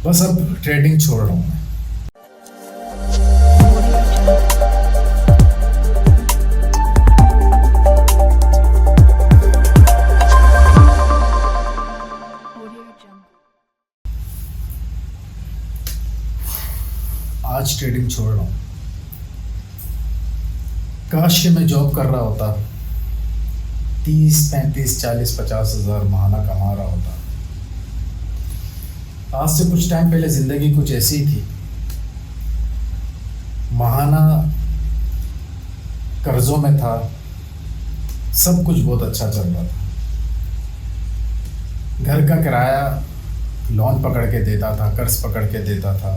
बस अब ट्रेडिंग छोड़ रहा हूँ मैं। आज ट्रेडिंग छोड़ रहा हूँ। काश के मैं जॉब कर रहा होता, 30, 35, 40, 50 हज़ार महाना कमा रहा होता। आज से कुछ टाइम पहले ज़िंदगी कुछ ऐसी ही थी। महाना कर्जों में था, सब कुछ बहुत अच्छा चल रहा था। घर का किराया लोन पकड़ के देता था, कर्ज पकड़ के देता था,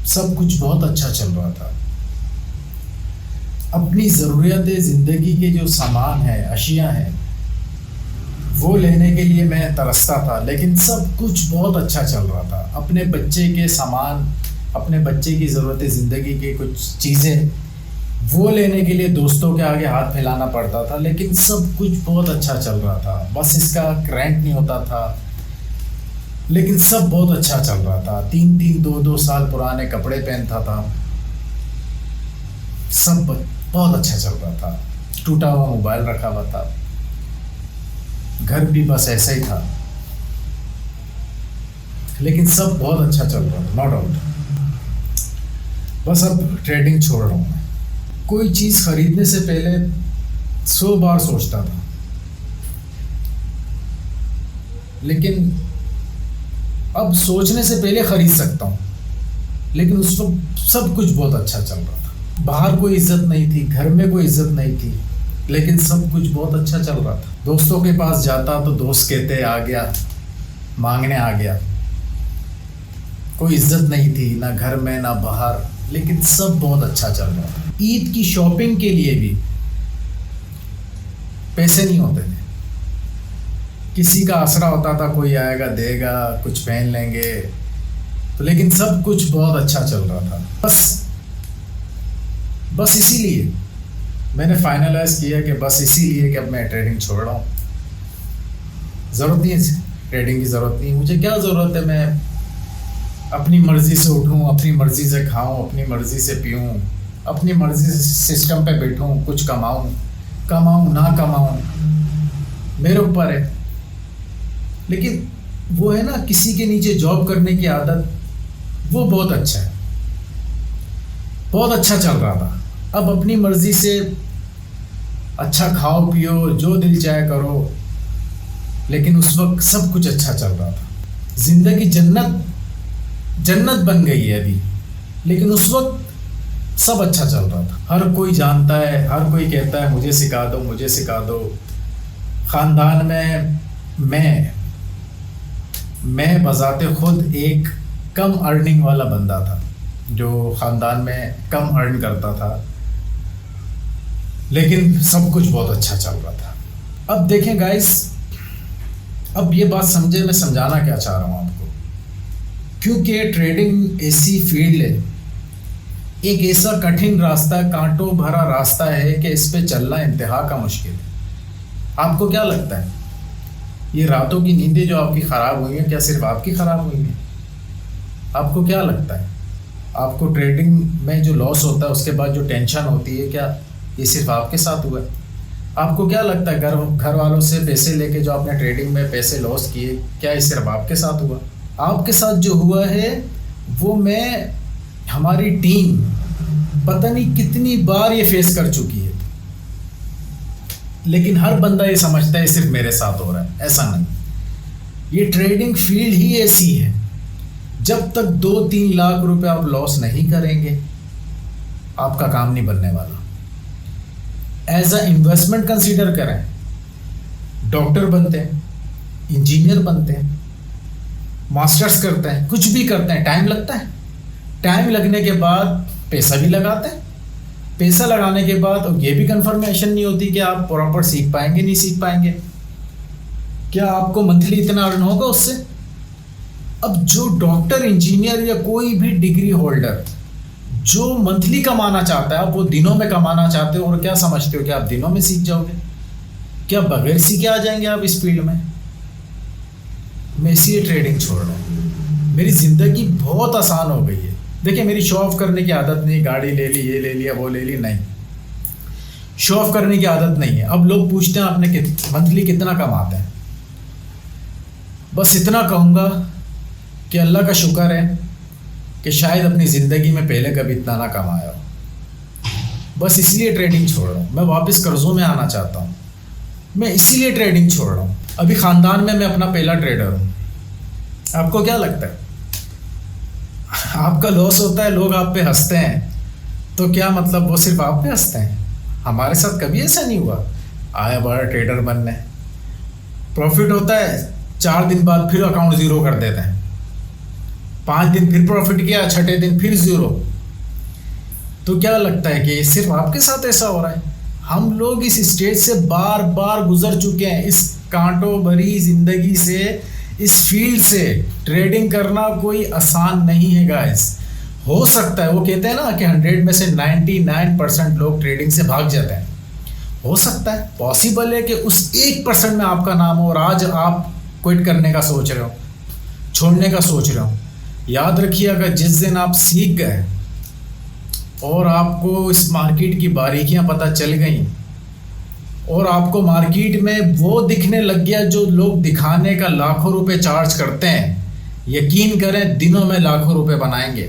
सब कुछ बहुत अच्छा चल रहा था। अपनी ज़रूरियातें ज़िंदगी के जो सामान है, अशिया हैं, वो लेने के लिए मैं तरसता था, लेकिन सब कुछ बहुत अच्छा चल रहा था। अपने बच्चे के सामान, अपने बच्चे की ज़रूरतें, ज़िंदगी की कुछ चीज़ें, वो लेने के लिए दोस्तों के आगे हाथ फैलाना पड़ता था, लेकिन सब कुछ बहुत अच्छा चल रहा था। बस इसका रेंट नहीं होता था, लेकिन सब बहुत अच्छा चल रहा था। 3-3, 2-2 साल पुराने कपड़े पहनता था, सब बहुत अच्छा चल रहा था। टूटा हुआ मोबाइल रखा हुआ था, घर भी बस ऐसा ही था, लेकिन सब बहुत अच्छा चल रहा था, नो डाउट। बस अब ट्रेडिंग छोड़ रहा हूँ मैं। कोई चीज़ खरीदने से पहले 100 बार सोचता था, लेकिन अब सोचने से पहले खरीद सकता हूँ, लेकिन उस वक्त सब कुछ बहुत अच्छा चल रहा था। बाहर कोई इज्जत नहीं थी, घर में कोई इज्जत नहीं थी, लेकिन सब कुछ बहुत अच्छा चल रहा था। दोस्तों के पास जाता तो दोस्त कहते आ गया, मांगने आ गया। कोई इज्जत नहीं थी, ना घर में ना बाहर, लेकिन सब बहुत अच्छा चल रहा था। ईद की शॉपिंग के लिए भी पैसे नहीं होते थे, किसी का आसरा होता था, कोई आएगा देगा, कुछ पहन लेंगे, तो लेकिन सब कुछ बहुत अच्छा चल रहा था। बस इसीलिए मैंने फाइनलाइज किया कि बस इसीलिए कि अब मैं ट्रेडिंग छोड़ रहा हूँ। ज़रूरत नहीं है ट्रेडिंग की, ज़रूरत नहीं। मुझे क्या ज़रूरत है मैं अपनी मर्ज़ी से उठूँ, अपनी मर्ज़ी से खाऊँ, अपनी मर्ज़ी से पीऊँ, अपनी मर्ज़ी से सिस्टम पे बैठूँ, कुछ कमाऊँ ना कमाऊँ, मेरे ऊपर है। लेकिन वो है ना, किसी के नीचे जॉब करने की आदत, वो बहुत अच्छा है, बहुत अच्छा चल रहा था। अब अपनी मर्ज़ी से अच्छा खाओ पियो, जो दिल चाहे करो, लेकिन उस वक्त सब कुछ अच्छा चल रहा था। ज़िंदगी जन्नत बन गई है अभी, लेकिन उस वक्त सब अच्छा चल रहा था। हर कोई जानता है, हर कोई कहता है मुझे सिखा दो, मुझे सिखा दो। ख़ानदान में मैं बज़ाते खुद एक कम अर्निंग वाला बंदा था, जो ख़ानदान में कम अर्न करता था, लेकिन सब कुछ बहुत अच्छा चल रहा था। अब देखें गाइस, अब ये बात समझे मैं समझाना क्या चाह रहा हूँ आपको, क्योंकि ट्रेडिंग ऐसी फील्ड है, एक ऐसा कठिन रास्ता, कांटों भरा रास्ता है कि इस पे चलना इंतहा का मुश्किल है। आपको क्या लगता है, ये रातों की नींदें जो आपकी ख़राब हुई हैं, क्या सिर्फ आपकी ख़राब हुई हैं? आपको क्या लगता है, आपको ट्रेडिंग में जो लॉस होता है उसके बाद जो टेंशन होती है, क्या ये सिर्फ आपके साथ हुआ है? आपको क्या लगता है, घर वालों से पैसे लेके जो आपने ट्रेडिंग में पैसे लॉस किए, क्या ये सिर्फ आपके साथ हुआ? आपके साथ जो हुआ है वो हमारी टीम पता नहीं कितनी बार ये फेस कर चुकी है, लेकिन हर बंदा ये समझता है सिर्फ मेरे साथ हो रहा है। ऐसा नहीं, ये ट्रेडिंग फील्ड ही ऐसी है, जब तक 2-3 लाख रुपए आप लॉस नहीं करेंगे, आपका काम नहीं बनने वाला। एज अ इन्वेस्टमेंट कंसीडर करें। डॉक्टर बनते हैं, इंजीनियर बनते हैं, मास्टर्स करते हैं, कुछ भी करते हैं, टाइम लगता है। टाइम लगने के बाद पैसा भी लगाते हैं। पैसा लगाने के बाद ये भी कंफर्मेशन नहीं होती कि आप प्रॉपर सीख पाएंगे, नहीं सीख पाएंगे, क्या आपको मंथली इतना अर्न होगा उससे। अब जो डॉक्टर, इंजीनियर या कोई भी डिग्री होल्डर जो मंथली कमाना चाहता है, आप वो दिनों में कमाना चाहते हो, और क्या समझते हो कि आप दिनों में सीख जाओगे? क्या बगैर सीखे आ जाएंगे आप इस फील्ड में? मैं इसलिए ट्रेडिंग छोड़ रहा हूँ। मेरी ज़िंदगी बहुत आसान हो गई है। देखिए, मेरी शो ऑफ करने की आदत नहीं, गाड़ी ले ली, ये ले लिया, वो ले ली, नहीं, शो ऑफ करने की आदत नहीं है। अब लोग पूछते हैं आपने मंथली कितना कमाते हैं। बस इतना कहूँगा कि अल्लाह का शुक्र है कि शायद अपनी ज़िंदगी में पहले कभी इतना ना कमाया हो। बस इसलिए ट्रेडिंग छोड़ रहा हूँ। मैं वापस कर्ज़ों में आना चाहता हूँ, मैं इसीलिए ट्रेडिंग छोड़ रहा हूँ। अभी ख़ानदान में मैं अपना पहला ट्रेडर हूँ। आपको क्या लगता है? आपका लॉस होता है, लोग आप पे हंसते हैं, तो क्या मतलब वो सिर्फ आप पे हंसते हैं? हमारे साथ कभी ऐसा नहीं हुआ। आया बड़ा ट्रेडर बनने, प्रॉफिट होता है, 4 दिन बाद फिर अकाउंट ज़ीरो कर देते हैं, 5 दिन फिर प्रॉफिट किया, छठे दिन फिर ज़ीरो। तो क्या लगता है कि सिर्फ आपके साथ ऐसा हो रहा है? हम लोग इस स्टेज से बार बार गुजर चुके हैं, इस कांटों भरी ज़िंदगी से, इस फील्ड से। ट्रेडिंग करना कोई आसान नहीं है गाइस। हो सकता है, वो कहते हैं ना कि 100 में से 99% लोग ट्रेडिंग से भाग जाते हैं। हो सकता है, पॉसिबल है कि उस 1% में आपका नाम हो और आज आप क्विट करने का सोच रहे हो, छोड़ने का सोच रहे हो। याद रखिए, अगर जिस दिन आप सीख गए और आपको इस मार्केट की बारीकियां पता चल गई और आपको मार्केट में वो दिखने लग गया जो लोग दिखाने का लाखों रुपए चार्ज करते हैं, यकीन करें दिनों में लाखों रुपए बनाएंगे।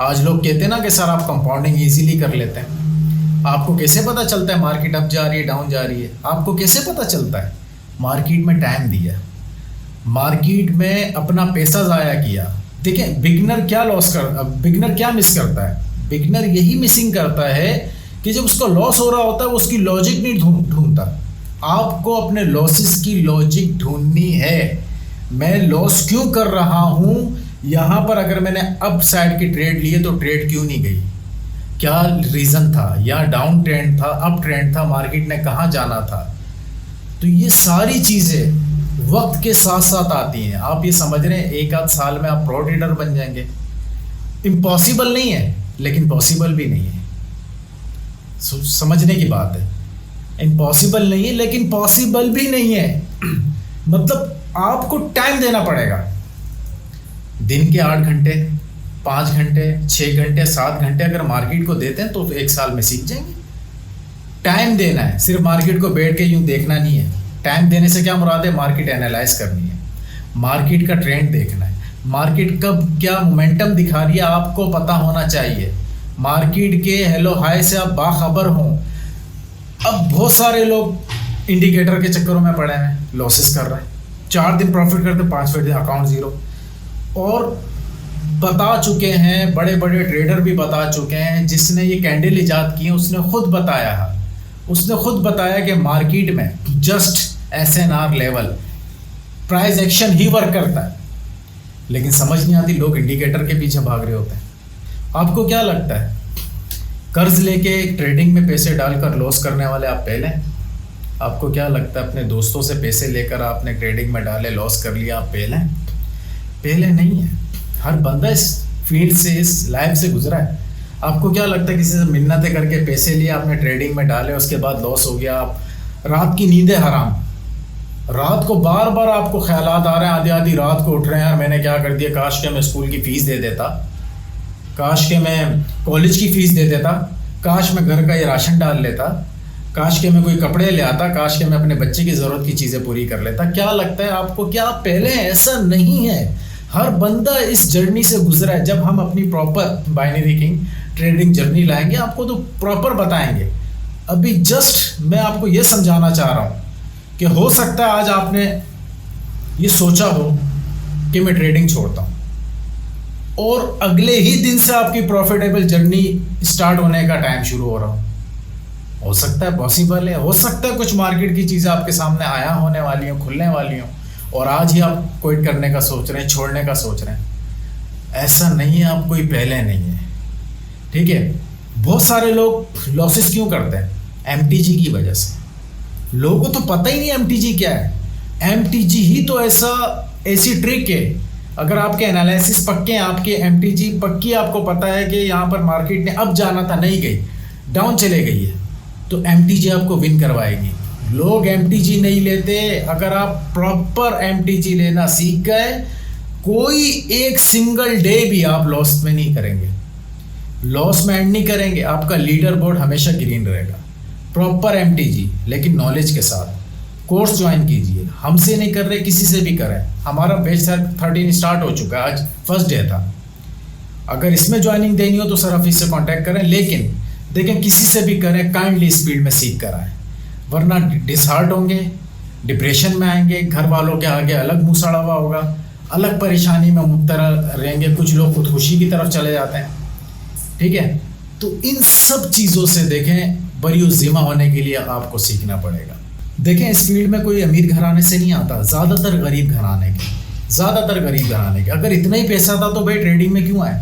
आज लोग कहते हैं ना कि सर आप कंपाउंडिंग इजीली कर लेते हैं। आपको कैसे पता चलता है मार्केट अप जा रही है, डाउन जा रही है? आपको कैसे पता चलता है? मार्केट में टाइम दिया, मार्केट में अपना पैसा ज़ाया किया। देखिए, बिगनर क्या मिस करता है? बिगनर यही मिसिंग करता है कि जब उसका लॉस हो रहा होता है वो उसकी लॉजिक नहीं ढूंढता। आपको अपने लॉसेस की लॉजिक ढूंढनी है। मैं लॉस क्यों कर रहा हूँ? यहाँ पर अगर मैंने अप साइड की ट्रेड लिए तो ट्रेड क्यों नहीं गई? क्या रीज़न था? या डाउन ट्रेंड था, अप ट्रेंड था, मार्केट ने कहाँ जाना था? तो ये सारी चीज़ें वक्त के साथ साथ आती हैं। आप ये समझ रहे हैं 1 आध साल में आप प्रो ट्रेडर बन जाएंगे? इम्पॉसिबल नहीं है, लेकिन पॉसिबल भी नहीं है। समझने की बात है, इम्पॉसिबल नहीं है लेकिन पॉसिबल भी नहीं है। मतलब आपको टाइम देना पड़ेगा। दिन के 8 घंटे, 5 घंटे, 6 घंटे, 7 घंटे अगर मार्केट को देते हैं तो 1 साल में सीख जाएंगे। टाइम देना है, सिर्फ मार्केट को बैठ के यूं देखना नहीं है। टाइम देने से क्या मुराद है? मार्केट एनालाइज करनी है, मार्केट का ट्रेंड देखना है, मार्केट कब क्या मोमेंटम दिखा रही है आपको पता होना चाहिए। मार्केट के हेलो हाई से आप बाखबर हों। अब बहुत सारे लोग इंडिकेटर के चक्करों में पड़े हैं, लॉसेस कर रहे हैं, 4 दिन प्रॉफिट करते, 5वें दिन अकाउंट ज़ीरो। और बता चुके हैं, बड़े बड़े ट्रेडर भी बता चुके हैं, जिसने ये कैंडल इजाद की है उसने खुद बताया है, उसने खुद बताया कि मार्केट में just SNR level price action ही वर्क करता है। लेकिन समझ नहीं आती, लोग इंडिकेटर के पीछे भाग रहे होते हैं। आपको क्या लगता है? कर्ज लेके ट्रेडिंग में पैसे डालकर लॉस करने वाले आप पहले हैं? आपको क्या लगता है अपने दोस्तों से पैसे लेकर आपने ट्रेडिंग में डाले, लॉस कर लिया, आप पहले हैं? पहले नहीं है। हर बंदा इस फील्ड से, इस लाइफ से गुजरा है। आपको क्या लगता है किसी से मिन्नतें करके पैसे लिए आपने ट्रेडिंग में डाले, उसके बाद लॉस हो गया, आप रात की नींदें हराम, रात को बार बार आपको ख्यालात आ रहे हैं, आधी आधी रात को उठ रहे हैं, यार मैंने क्या कर दिया, काश के मैं स्कूल की फ़ीस दे देता, काश के मैं कॉलेज की फ़ीस दे देता, काश मैं घर का ये राशन डाल लेता, काश के मैं कोई कपड़े ले आता, काश के मैं अपने बच्चे की ज़रूरत की चीज़ें पूरी कर लेता। क्या लगता है आपको, क्या आप पहले हैं? ऐसा नहीं है। हर बंदा इस जर्नी से गुजरा है। जब हम अपनी proper binary king trading journey लाएंगे आपको तो प्रॉपर बताएंगे। अभी जस्ट मैं आपको ये समझाना चाह रहा हूँ कि हो सकता है आज आपने ये सोचा हो कि मैं ट्रेडिंग छोड़ता हूँ और अगले ही दिन से आपकी प्रॉफिटेबल जर्नी स्टार्ट होने का टाइम शुरू हो रहा हो सकता है, पॉसिबल है। हो सकता है कुछ मार्केट की चीज़ें आपके सामने आया होने वाली हो, खुलने वाली हो और आज ही आप क्विट करने का सोच रहे हैं, छोड़ने का सोच रहे हैं। ऐसा नहीं है, आप कोई पहले नहीं है, ठीक है। बहुत सारे लोग लॉसेस क्यों करते हैं? MTG की वजह से। लोगों को तो पता ही नहीं MTG क्या है। MTG ही तो ऐसी ट्रिक है। अगर आपके एनालिसिस पक्के हैं, आपके MTG पक्की, आपको पता है कि यहाँ पर मार्केट ने अब जाना था, नहीं गई, डाउन चले गई है, तो MTG आपको विन करवाएगी। लोग MTG नहीं लेते। अगर आप प्रॉपर MTG लेना सीख गए, कोई एक सिंगल डे भी आप लॉस में नहीं करेंगे, लॉस में एंड नहीं करेंगे। आपका लीडर बोर्ड हमेशा ग्रीन रहेगा। प्रॉपर एमटीजी लेकिन नॉलेज के साथ कोर्स ज्वाइन कीजिए। हमसे नहीं कर रहे, किसी से भी करें। हमारा बैच 13 स्टार्ट हो चुका है, आज फर्स्ट डे था। अगर इसमें ज्वाइनिंग देनी हो तो सर ऑफिस से कांटेक्ट करें, लेकिन देखें किसी से भी करें, काइंडली स्पीड में सीख कर आएँ, वरना डिसहार्ट होंगे, डिप्रेशन में आएंगे, घर वालों के आगे अलग मुँह सड़ा हुआ होगा, अलग परेशानी में मुब्तला रहेंगे। कुछ लोग खुदकुशी की तरफ चले जाते हैं। ठीक है, तो इन सब चीज़ों से देखें बरियुज़िम्मा होने के लिए आपको सीखना पड़ेगा। देखें इस फील्ड में कोई अमीर घराने से नहीं आता, ज़्यादातर गरीब घराने के। अगर इतना ही पैसा था तो भाई ट्रेडिंग में क्यों आए?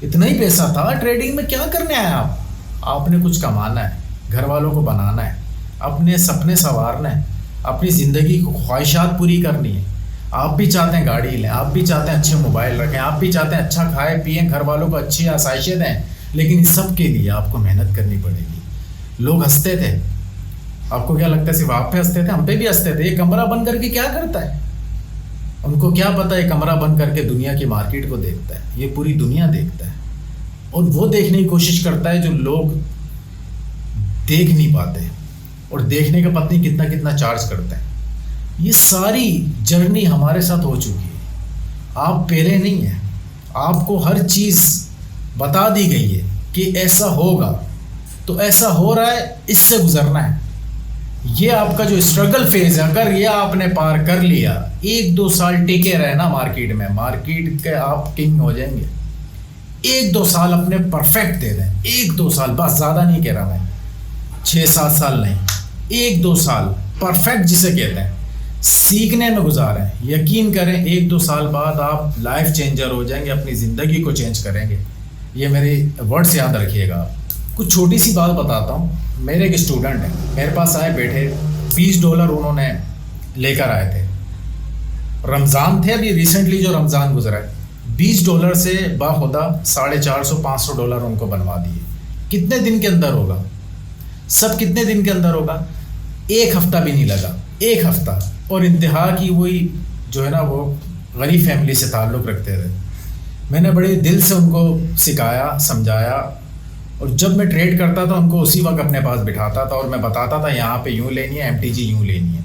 इतना ही पैसा था, ट्रेडिंग में क्या करने आए आप? आपने कुछ कमाना है, घर वालों को बनाना है, अपने सपने संवारना है, अपनी ज़िंदगी की ख्वाहिशात पूरी करनी है। आप भी चाहते हैं गाड़ी लें, आप भी चाहते हैं अच्छे मोबाइल रखें, आप भी चाहते हैं अच्छा खाए पिएं, घर वालों को अच्छी आसाइशें दें, लेकिन इस सब के लिए आपको मेहनत करनी पड़ेगी। लोग हंसते थे, आपको क्या लगता है सिर्फ आप पे हंसते थे? हम पे भी हंसते थे। ये कमरा बंद करके क्या करता है? उनको क्या पता है कमरा बंद करके दुनिया की मार्केट को देखता है, ये पूरी दुनिया देखता है, और वो देखने की कोशिश करता है जो लोग देख नहीं पाते, और देखने का पता नहीं कितना कितना चार्ज करते हैं। ये सारी जर्नी हमारे साथ हो चुकी है। आप पहले नहीं हैं, आपको हर चीज़ बता दी गई है कि ऐसा होगा, तो ऐसा हो रहा है, इससे गुजरना है। ये आपका जो स्ट्रगल फेज है, अगर ये आपने पार कर लिया, 1-2 साल टिके रहे ना मार्केट में, मार्केट के आप किंग हो जाएंगे। 1-2 साल अपने परफेक्ट दे दें, 1-2 साल, बस ज़्यादा नहीं कह रहा मैं, 6-7 साल नहीं, 1-2 साल परफेक्ट जिसे कहते हैं, सीखने में गुजारें। यकीन करें 1-2 साल बाद आप लाइफ चेंजर हो जाएंगे, अपनी ज़िंदगी को चेंज करेंगे। ये मेरे वर्ड्स याद रखिएगा। कुछ छोटी सी बात बताता हूँ। मेरे एक स्टूडेंट हैं, मेरे पास आए बैठे, $20 उन्होंने लेकर आए थे। रमज़ान थे, अभी रिसेंटली जो रमज़ान गुजरा है, $20 से बाखुदा $450-500 उनको बनवा दिए। कितने दिन के अंदर होगा? सब कितने दिन के अंदर होगा? 1 हफ्ता भी नहीं लगा, 1 हफ्ता। और इंतहा की वही जो है ना, वो गरीब फैमिली से ताल्लुक़ रखते थे। मैंने बड़े दिल से उनको सिखाया, समझाया, और जब मैं ट्रेड करता था उनको उसी वक्त अपने पास बिठाता था और मैं बताता था यहाँ पे यूँ लेनी है, एमटीजी यूँ लेनी है।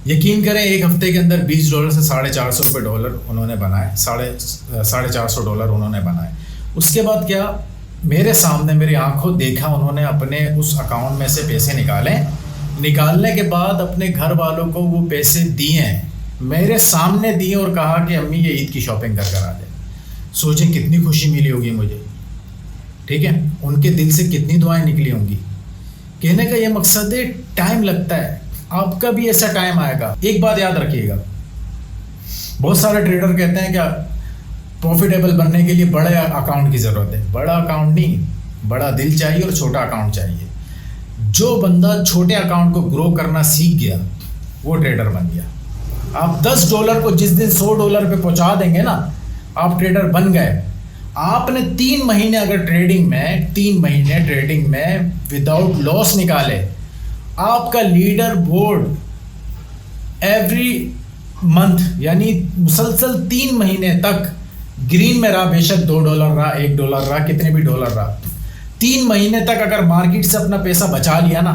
यकीन करें 1 हफ्ते के अंदर $20 से $450 उन्होंने बनाए, $450 उन्होंने बनाए। उसके बाद क्या, मेरे सामने मेरी आंखों देखा उन्होंने अपने उस अकाउंट में से पैसे निकालने के बाद अपने घर वालों को वो पैसे दिए, मेरे सामने दिए, और कहा कि अम्मी ये ईद की शॉपिंग कर आ जाए। सोचें कितनी खुशी मिली होगी मुझे। ठीक है, उनके दिल से कितनी दुआएं निकली होंगी। कहने का ये मकसद है, टाइम लगता है, आपका भी ऐसा टाइम आएगा। एक बात याद रखिएगा, बहुत सारे ट्रेडर कहते हैं क्या प्रॉफिटेबल बनने के लिए बड़े अकाउंट की ज़रूरत है। बड़ा अकाउंट नहीं, बड़ा दिल चाहिए और छोटा अकाउंट चाहिए। जो बंदा छोटे अकाउंट को ग्रो करना सीख गया वो ट्रेडर बन गया। आप $10 को जिस दिन $100 पे पहुंचा देंगे ना, आप ट्रेडर बन गए। आपने 3 महीने अगर ट्रेडिंग में विदाउट लॉस निकाले, आपका लीडर बोर्ड एवरी मंथ यानी मुसलसल 3 महीने तक ग्रीन में रहा। बेशक $2 रहा, $1 रहा, कितने भी डॉलर रहा, 3 महीने तक अगर मार्केट से अपना पैसा बचा लिया ना,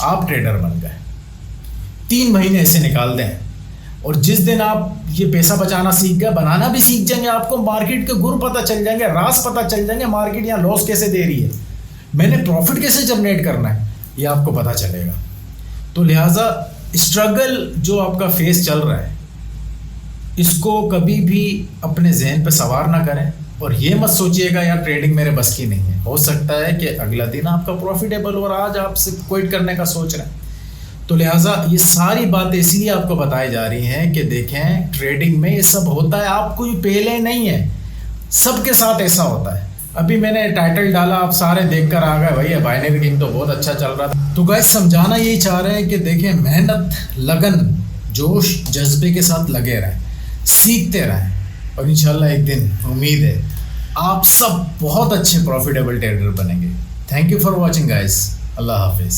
आप ट्रेडर बन गए। 3 महीने ऐसे निकाल दें, और जिस दिन आप ये पैसा बचाना सीख गए, बनाना भी सीख जाएंगे, आपको मार्केट के गुर पता चल जाएंगे, राज पता चल जाएंगे, मार्केट यहाँ लॉस कैसे दे रही है, मैंने प्रॉफिट कैसे जनरेट करना है, ये आपको पता चलेगा। तो लिहाजा स्ट्रगल जो आपका फेस चल रहा है, इसको कभी भी अपने जहन पे सवार ना करें, और ये मत सोचिएगा यार ट्रेडिंग मेरे बस की नहीं है। हो सकता है कि अगला दिन आपका प्रॉफिटेबल और आज आपसे क्विट करने का सोच रहे हैं। तो लिहाजा ये सारी बातें इसलिए आपको बताई जा रही हैं कि देखें ट्रेडिंग में ये सब होता है, आपको ये पहले नहीं है, सबके साथ ऐसा होता है। अभी मैंने टाइटल डाला, आप सारे देखकर आ गए भैया बाइनरी किंग तो बहुत अच्छा चल रहा था। तो गाइस समझाना यही चाह रहे हैं कि देखें मेहनत, लगन, जोश, जज्बे के साथ लगे रहें, सीखते रहें, और इंशाल्लाह एक दिन उम्मीद है आप सब बहुत अच्छे प्रॉफिटेबल ट्रेडर बनेंगे। Thank you for watching guys, अल्लाह हाफिज़।